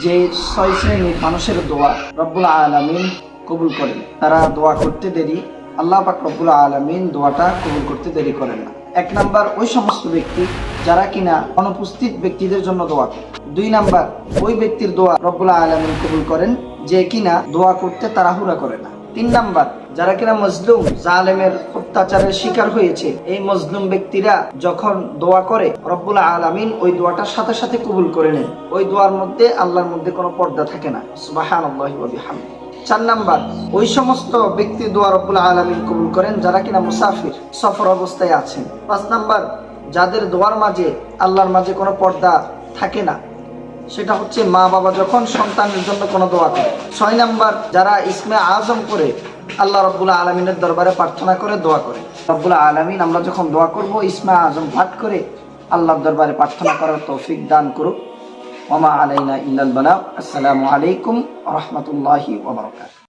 যে 6 শ্রেণীর মানুষের দোয়া রব্বুল আলামিন কবুল করেন। তারা দোয়া করতে দেরি, আল্লাহ পাক রব্বুল আলামিন দোয়াটা কবুল করতে দেরি করেন না। 1 নাম্বার, ওই সমস্ত ব্যক্তি যারা কিনা অনুপস্থিত ব্যক্তিদের জন্য দোয়া করে। 2 নাম্বার, ওই ব্যক্তির দোয়া রব্বুল আলামিন কবুল করেন যে কিনা দোয়া করতে তাড়াহুড়া করে না। 3 নাম্বার, যারা কিনা মজলুম, জালেমের অত্যাচারের শিকার হয়েছে, এই মজলুম ব্যক্তিরা যখন দোয়া করে রব্বুল আলামিন ওই দোয়াটার সাথে সাথে কবুল করে নেন। ওই দোয়ার মধ্যে আল্লাহর মধ্যে কোনো পর্দা থাকে না। সুবহানাল্লাহি ওয়া বিহামদিহি। 4 নাম্বার, ওই সমস্ত ব্যক্তির দোয়া রব্বুল আলামিন কবুল করেন যারা কিনা মুসাফির, সফর অবস্থায় আছেন। 5 নাম্বার, যাদের দোয়ার মাঝে আল্লাহর মাঝে কোনো পর্দা থাকে না, সেটা হচ্ছে মা বাবা যখন সন্তানের জন্য কোনো দোয়া করে। 6 নাম্বার, যারা ইসমে আজম করে আল্লাহ রব্বুল আলামিনের দরবারে প্রার্থনা করে দোয়া করে। রব্বুল আলামিন আমরা যখন দোয়া করব ইসমে আজম পাঠ করে আল্লাহর দরবারে প্রার্থনা করার তৌফিক দান করুক। ওয়া মা আলাইনা ইল্লাল বালাগ। আসসালামু আলাইকুম ওয়া রাহমাতুল্লাহি ওয়া বারাকাতুহু।